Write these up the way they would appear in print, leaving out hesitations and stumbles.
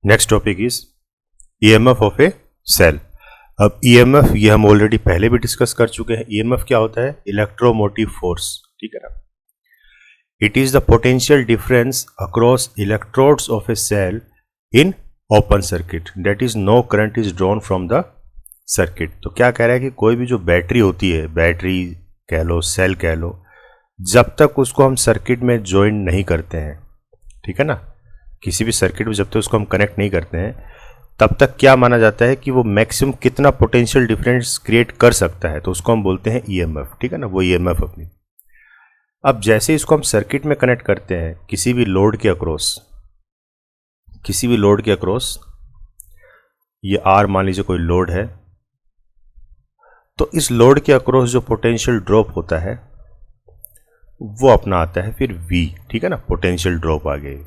Next topic is EMF of a cell. अब EMF ये हम ऑलरेडी पहले भी डिस्कस कर चुके हैं। ईएमएफ क्या होता है? इलेक्ट्रोमोटिव फोर्स, ठीक है ना। It is the potential difference across electrodes of a cell in open circuit, that is no current is drawn from the circuit. तो क्या कह रहा है कि कोई भी जो बैटरी होती है, बैटरी कह लो, सेल कह लो, जब तक उसको हम सर्किट में ज्वाइन नहीं करते हैं, ठीक है ना, किसी भी सर्किट में जब तक उसको हम कनेक्ट नहीं करते हैं, तब तक क्या माना जाता है कि वो मैक्सिमम कितना पोटेंशियल डिफरेंस क्रिएट कर सकता है, तो उसको हम बोलते हैं ईएमएफ, ठीक है ना, वो ईएमएफ अपनी। अब जैसे इसको हम सर्किट में कनेक्ट करते हैं किसी भी लोड के अक्रॉस, ये आर मान लीजिए कोई लोड है, तो इस लोड के अक्रॉस जो पोटेंशियल ड्रॉप होता है वो अपना आता है फिर V, ठीक है ना, पोटेंशियल ड्रॉप आ गई।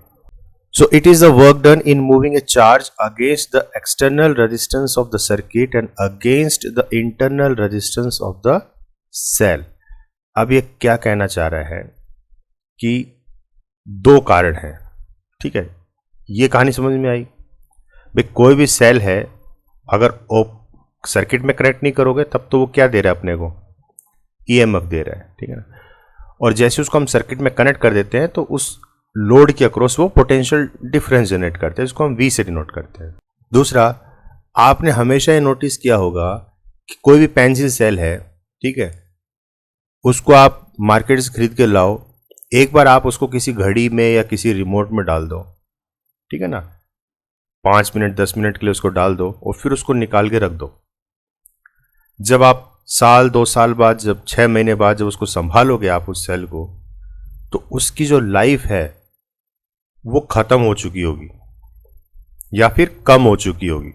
So it is the work done in moving a charge against the external resistance of the circuit and against the internal resistance of the cell। अब ये क्या कहना चाह रहा है कि दो कारण हैं, ठीक है। ये कहानी समझ में आई भाई? कोई भी सेल है, अगर सर्किट में कनेक्ट नहीं करोगे तब तो वो क्या दे रहा है अपने को? ईएमएफ दे रहा है, ठीक है ना। और जैसे उसको हम सर्किट में कनेक्ट कर देते हैं तो उस लोड के अक्रॉस वो पोटेंशियल डिफरेंस जनरेट करते हैं, इसको हम V से डिनोट करते हैं। दूसरा, आपने हमेशा ये नोटिस किया होगा कि कोई भी पेंसिल सेल है, ठीक है, उसको आप मार्केट से खरीद के लाओ, एक बार आप उसको किसी घड़ी में या किसी रिमोट में डाल दो, ठीक है ना, 5 मिनट 10 मिनट के लिए उसको डाल दो और फिर उसको निकाल के रख दो। जब आप साल 2 साल बाद, जब 6 महीने बाद जब उसको संभालोगे आप उस सेल को, तो उसकी जो लाइफ है वो खत्म हो चुकी होगी या फिर कम हो चुकी होगी,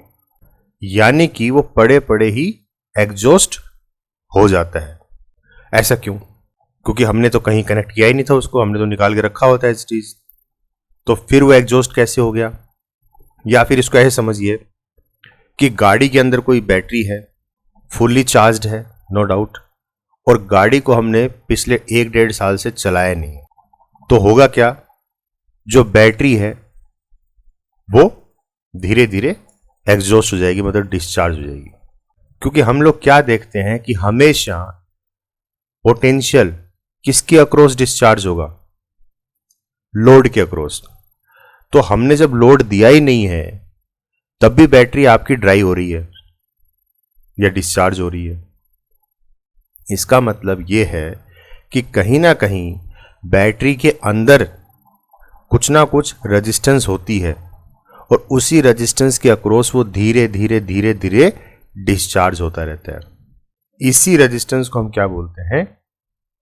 यानी कि वो पड़े पड़े ही एग्जॉस्ट हो जाता है। ऐसा क्यों? क्योंकि हमने तो कहीं कनेक्ट किया ही नहीं था उसको, हमने तो निकाल के रखा होता है इस चीज, तो फिर वो एग्जॉस्ट कैसे हो गया? या फिर इसको ऐसे समझिए कि गाड़ी के अंदर कोई बैटरी है, फुल्ली चार्ज्ड है, नो डाउट, और गाड़ी को हमने पिछले 1-1.5 साल से चलाया नहीं, तो होगा क्या? जो बैटरी है वो धीरे धीरे एग्जॉस्ट हो जाएगी, मतलब डिस्चार्ज हो जाएगी। क्योंकि हम लोग क्या देखते हैं कि हमेशा पोटेंशियल किसके अक्रॉस डिस्चार्ज होगा? लोड के अक्रॉस। तो हमने जब लोड दिया ही नहीं है तब भी बैटरी आपकी ड्राई हो रही है या डिस्चार्ज हो रही है। इसका मतलब यह है कि कहीं ना कहीं बैटरी के अंदर कुछ ना कुछ रेजिस्टेंस होती है और उसी रेजिस्टेंस के अक्रॉस वो धीरे धीरे धीरे धीरे डिस्चार्ज होता रहता है। इसी रेजिस्टेंस को हम क्या बोलते हैं?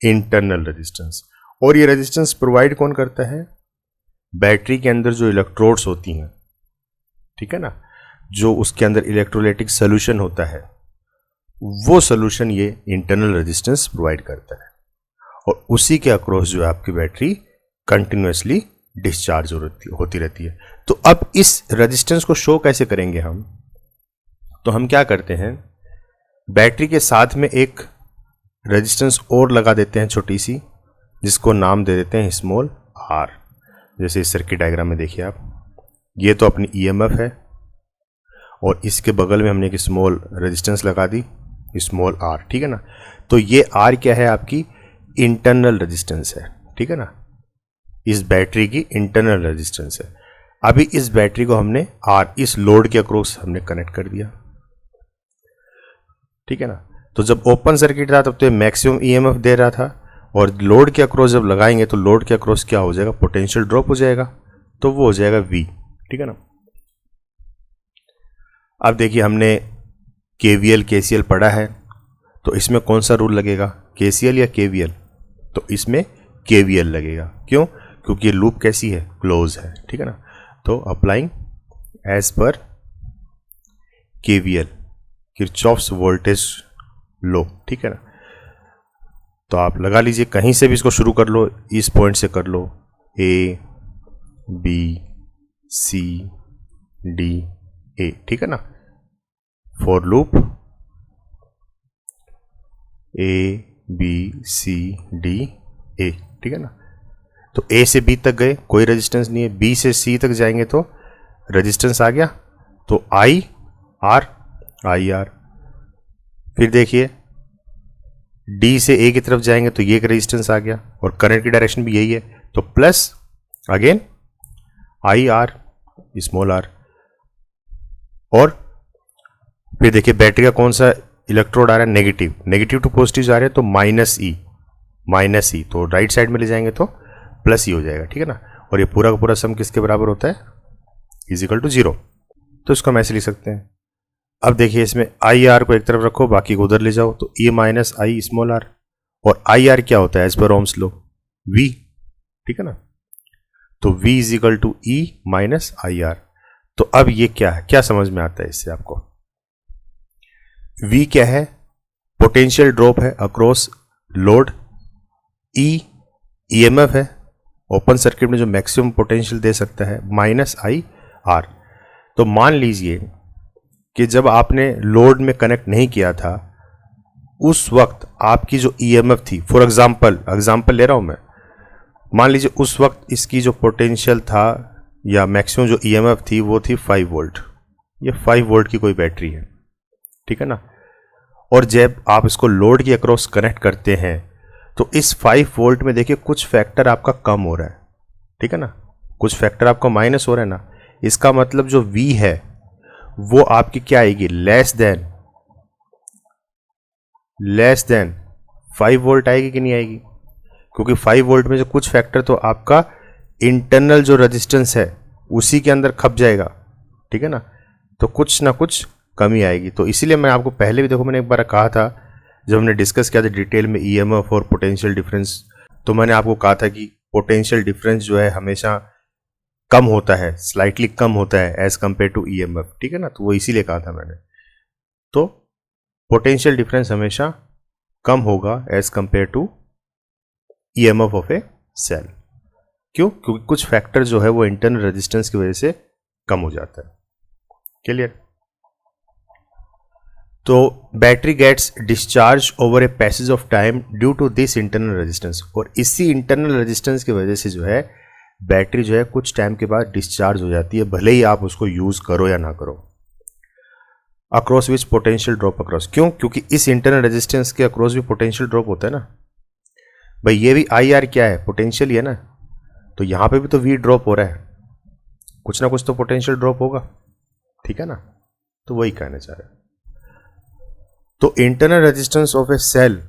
Internal resistance. और ये रेजिस्टेंस प्रोवाइड कौन करता है? बैटरी के अंदर जो इलेक्ट्रोड्स होती हैं, ठीक है ना, जो उसके अंदर इलेक्ट्रोलाइटिक सोल्यूशन होता है, वो सोल्यूशन ये इंटरनल रेजिस्टेंस प्रोवाइड करता है और उसी के अक्रॉस जो है आपकी बैटरी कंटिन्यूअसली डिस्चार्ज होती रहती है। तो अब इस रेजिस्टेंस को शो कैसे करेंगे हम? तो हम क्या करते हैं, बैटरी के साथ में एक रेजिस्टेंस और लगा देते हैं छोटी सी, जिसको नाम दे देते हैं स्मॉल r। जैसे इस सर्किट डायग्राम में देखिए आप, ये तो अपनी ईएमएफ है और इसके बगल में हमने एक स्मॉल रेजिस्टेंस लगा दी, स्मॉल r, ठीक है ना। तो ये r क्या है? आपकी इंटरनल रेजिस्टेंस है, ठीक है ना, इस बैटरी की इंटरनल रेजिस्टेंस है। अभी इस बैटरी को हमने R, इस लोड के अक्रॉस हमने कनेक्ट कर दिया, ठीक है ना। तो जब ओपन सर्किट था तब तो ये मैक्सिमम ईएमएफ दे रहा था, और लोड के अक्रॉस जब लगाएंगे तो लोड के अक्रॉस क्या हो जाएगा? पोटेंशियल ड्रॉप हो जाएगा, तो वो हो जाएगा V, ठीक है ना। अब देखिए हमने KVL KCL पढ़ा है, तो इसमें कौन सा रूल लगेगा? KCL या KVL? तो इसमें KVL लगेगा। क्यों? क्योंकि ये लूप कैसी है? क्लोज है, ठीक है ना। तो applying as per KVL, Kirchhoff's voltage law, ठीक है ना। तो आप लगा लीजिए, कहीं से भी इसको शुरू कर लो, इस पॉइंट से कर लो, A B C D A, ठीक है ना। For loop A B C D A, ठीक है ना। तो A से B तक गए, कोई रेजिस्टेंस नहीं है, B से C तक जाएंगे तो रेजिस्टेंस आ गया, तो आई आर, फिर देखिए डी से ए की तरफ जाएंगे तो ये एक रेजिस्टेंस आ गया और करंट की डायरेक्शन भी यही है, तो plus again I R small r. और फिर देखिए बैटरी का कौन सा इलेक्ट्रोड आ रहा है, नेगेटिव, नेगेटिव टू पॉजिटिव जा रहे हैं तो माइनस ई, तो राइट साइड में ले जाएंगे तो प्लस ई हो जाएगा, ठीक है ना। और ये पूरा का पूरा सम किसके बराबर होता है, इज इक्वल टू 0। तो इसको हम ऐसे लिख सकते हैं। अब देखिए इसमें आई आर को एक तरफ रखो, बाकी को उधर ले जाओ, तो ई माइनस आई स्मॉल आर, और आई आर क्या होता है as per Ohm's law, we, ठीक है ना। तो v is equal to E minus I R. तो अब ये क्या है, क्या समझ में आता है इससे आपको, v क्या है, पोटेंशियल ड्रॉप है अक्रॉस लोड, e ईएमएफ है ओपन सर्किट में जो मैक्सिमम पोटेंशियल दे सकता है, माइनस आई आर। तो मान लीजिए कि जब आपने लोड में कनेक्ट नहीं किया था उस वक्त आपकी जो ईएमएफ थी, फॉर एग्जांपल ले रहा हूं मैं, मान लीजिए उस वक्त इसकी जो पोटेंशियल था या मैक्सिमम जो ईएमएफ थी वो थी 5 वोल्ट, ये 5 वोल्ट की कोई बैटरी है, ठीक है ना। और जब आप इसको लोड के अक्रॉस कनेक्ट करते हैं तो इस 5 वोल्ट में देखिए कुछ फैक्टर आपका कम हो रहा है, ठीक है ना, कुछ फैक्टर आपका माइनस हो रहा है ना। इसका मतलब जो V है वो आपकी क्या आएगी, लेस देन 5 वोल्ट आएगी कि नहीं आएगी, क्योंकि 5 वोल्ट में जो कुछ फैक्टर तो आपका इंटरनल जो रेजिस्टेंस है उसी के अंदर खप जाएगा, ठीक है ना, तो कुछ ना कुछ कमी आएगी। तो इसीलिए मैं आपको पहले भी देखो मैंने एक बार कहा था जब हमने डिस्कस किया था डिटेल में ईएमएफ और पोटेंशियल डिफरेंस, तो मैंने आपको कहा था कि पोटेंशियल डिफरेंस जो है हमेशा कम होता है, स्लाइटली कम होता है एज कंपेयर टू ईएमएफ, ठीक है ना। तो वो इसीलिए कहा था मैंने, तो पोटेंशियल डिफरेंस हमेशा कम होगा as compare to EMF of a cell. क्यों, क्योंकि कुछ फैक्टर जो है वो इंटरनल रेजिस्टेंस की वजह से कम हो जाता है। क्लियर। तो battery gets discharge over a passage of time due to this internal resistance, और इसी इंटरनल रेजिस्टेंस की वजह से जो है बैटरी जो है कुछ टाइम के बाद डिस्चार्ज हो जाती है, भले ही आप उसको यूज करो या ना करो। Across which potential drop across, क्यों, क्योंकि इस इंटरनल रेजिस्टेंस के अक्रॉस भी पोटेंशियल ड्रॉप होता है ना भाई। ये भी आई आर क्या है, पोटेंशियल ही है ना, तो यहां पे भी तो वी ड्रॉप हो रहा है, कुछ ना कुछ तो पोटेंशियल ड्रॉप होगा, ठीक है ना। तो वही कहना चाह रहे हैं। तो internal resistance of a cell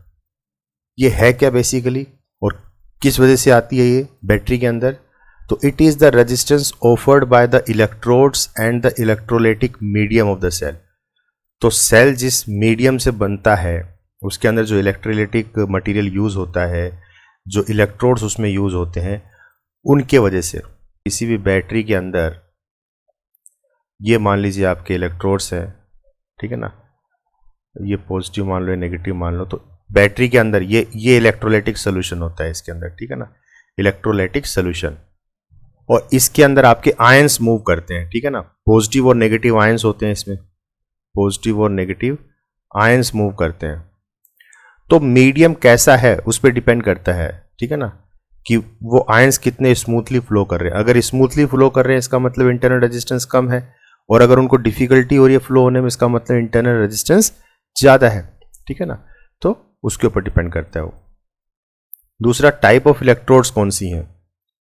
ये है क्या बेसिकली, और किस वजह से आती है ये बैटरी के अंदर, तो it is the resistance offered by the electrodes and the electrolytic medium of the cell. तो सेल जिस मीडियम से बनता है उसके अंदर जो इलेक्ट्रोलाइटिक मटेरियल यूज होता है, जो इलेक्ट्रोड्स उसमें यूज होते हैं, उनके वजह से किसी भी बैटरी के अंदर ये मान लीजिए आपके इलेक्ट्रोड्स हैं, ठीक है ना, ये पॉजिटिव मान लो, नेगेटिव मान लो, तो बैटरी के अंदर ये इलेक्ट्रोलाइटिक सोल्यूशन होता है इसके अंदर, ठीक है ना, इलेक्ट्रोलाइटिक सोल्यूशन। और इसके अंदर आपके आयंस मूव करते हैं, ठीक है ना, पॉजिटिव और नेगेटिव आयंस होते हैं इसमें, पॉजिटिव और नेगेटिव आयंस मूव करते हैं। तो मीडियम कैसा है उस पर डिपेंड करता है, ठीक है ना, कि वो आयंस कितने स्मूथली फ्लो कर रहे हैं। अगर स्मूथली फ्लो कर रहे हैं इसका मतलब इंटरनल रेजिस्टेंस कम है, और अगर उनको डिफिकल्टी हो रही है फ्लो होने में इसका मतलब इंटरनल रेजिस्टेंस ज्यादा है, ठीक है ना। तो उसके ऊपर डिपेंड करता है वो। दूसरा, टाइप ऑफ इलेक्ट्रोड्स कौन सी हैं,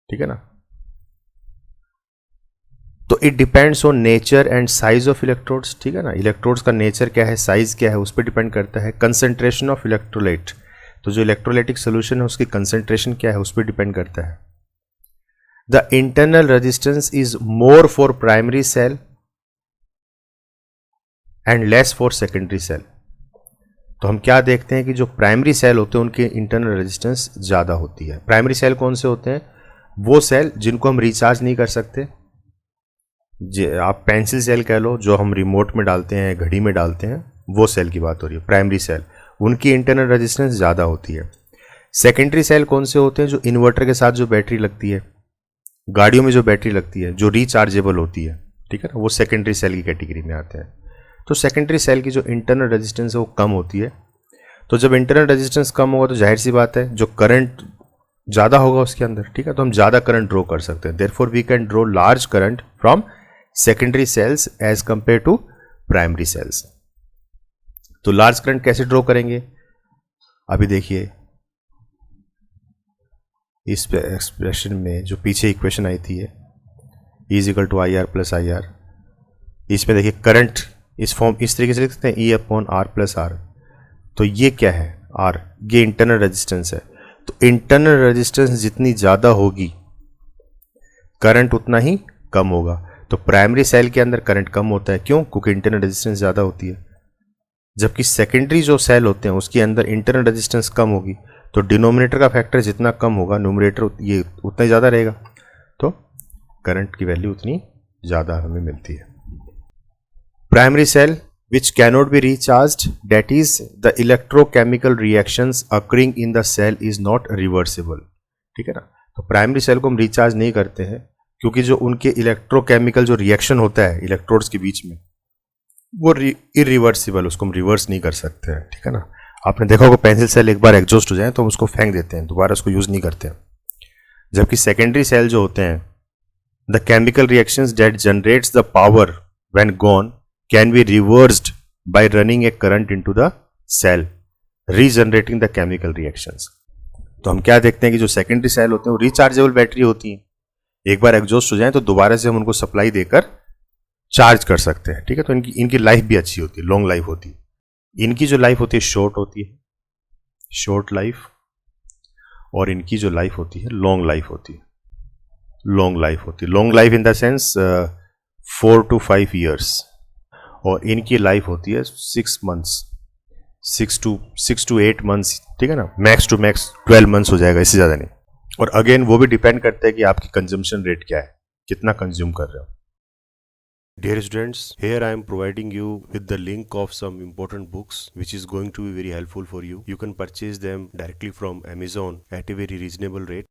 ठीक है ना, तो it depends on nature and size of electrodes, ठीक है ना। इलेक्ट्रोड्स का नेचर क्या है, साइज क्या है, उस पर डिपेंड करता है। कंसंट्रेशन ऑफ इलेक्ट्रोलाइट, तो जो इलेक्ट्रोलाइटिक सोल्यूशन है उसकी कंसंट्रेशन क्या है उस पर डिपेंड करता है। The internal resistance is more for primary cell and less for secondary cell. तो हम क्या देखते हैं कि जो प्राइमरी सेल होते हैं उनकी इंटरनल रेजिस्टेंस ज्यादा होती है। प्राइमरी सेल कौन से होते हैं, वो सेल जिनको हम रिचार्ज नहीं कर सकते, आप पेंसिल सेल कह लो, जो हम रिमोट में डालते हैं, घड़ी में डालते हैं, वो सेल की बात हो रही है, प्राइमरी सेल, उनकी इंटरनल रेजिस्टेंस ज़्यादा होती है। सेकेंडरी सेल कौन से होते हैं, जो इन्वर्टर के साथ जो बैटरी लगती है, गाड़ियों में जो बैटरी लगती है, जो रिचार्जेबल होती है, ठीक है ना, वो सेकेंडरी सेल की कैटेगरी में आते हैं। तो सेकेंडरी सेल की जो इंटरनल रेजिस्टेंस है वो कम होती है। तो जब इंटरनल रेजिस्टेंस कम होगा तो जाहिर सी बात है जो करंट ज़्यादा होगा उसके अंदर, ठीक है, तो हम ज़्यादा करंट ड्रॉ कर सकते हैं। Therefore we can draw large current from secondary cells as compare to primary cells. तो लार्ज करंट कैसे ड्रॉ करेंगे, अभी देखिए इस एक्सप्रेशन में जो पीछे इक्वेशन आई थी is equal to I R plus I r, इसमें देखिए करंट इस फॉर्म इस तरीके से लिख सकते हैं E upon R plus r. तो ये क्या है आर, ये इंटरनल रेजिस्टेंस है। तो इंटरनल रेजिस्टेंस जितनी ज़्यादा होगी करंट उतना ही कम होगा। तो प्राइमरी सेल के अंदर करंट कम होता है, क्यों? क्योंकि इंटरनल रेजिस्टेंस ज़्यादा होती है। जबकि सेकेंडरी जो सेल होते हैं उसके अंदर इंटरनल रेजिस्टेंस कम होगी, तो डिनोमिनेटर का फैक्टर जितना कम होगा न्यूमरेटर ये उतना ही ज़्यादा रहेगा, तो करंट की वैल्यू उतनी ज़्यादा हमें मिलती है। Primary cell which cannot be recharged, that is the electrochemical reactions occurring in the cell is not reversible। ठीक है ना, तो प्राइमरी सेल को हम रिचार्ज नहीं करते हैं क्योंकि जो उनके इलेक्ट्रोकेमिकल जो रिएक्शन होता है इलेक्ट्रोड्स के बीच में वो इरिवर्सिबल, उसको हम रिवर्स नहीं कर सकते हैं। ठीक है ना, आपने देखा होगा पेंसिल सेल एक बार एग्जॉस्ट हो जाए तो हम उसको फेंक देते हैं, दोबारा उसको यूज नहीं करते हैं। जबकि सेकेंडरी सेल जो होते हैं the chemical reactions that generates the power when gone can be reversed by running a current into the cell, regenerating the chemical reactions। तो हम क्या देखते हैं कि जो सेकेंडरी सेल होते हैं वो रिचार्जेबल बैटरी होती हैं, एक बार एग्जॉस्ट हो जाए तो दोबारा से हम उनको सप्लाई देकर चार्ज कर सकते हैं। ठीक है, तो इनकी लाइफ भी अच्छी होती है, लॉन्ग लाइफ होती है। इनकी जो लाइफ होती है शॉर्ट होती है, शॉर्ट लाइफ, और इनकी जो लाइफ होती है लॉन्ग लाइफ होती है, लॉन्ग लाइफ होती है। Long life in the sense 4 to 5 years, और इनकी लाइफ होती है 6 months, 6 to 8 months। ठीक है ना, मैक्स टू मैक्स 12 months हो जाएगा, इससे ज़्यादा नहीं। और अगेन वो भी डिपेंड करता है कि आपकी कंजम्पशन रेट क्या है, कितना कंज्यूम कर रहे हो। Dear students, here I am providing you with the link of some important books which is going to be very helpful for you. You can purchase them directly from Amazon at a very reasonable rate.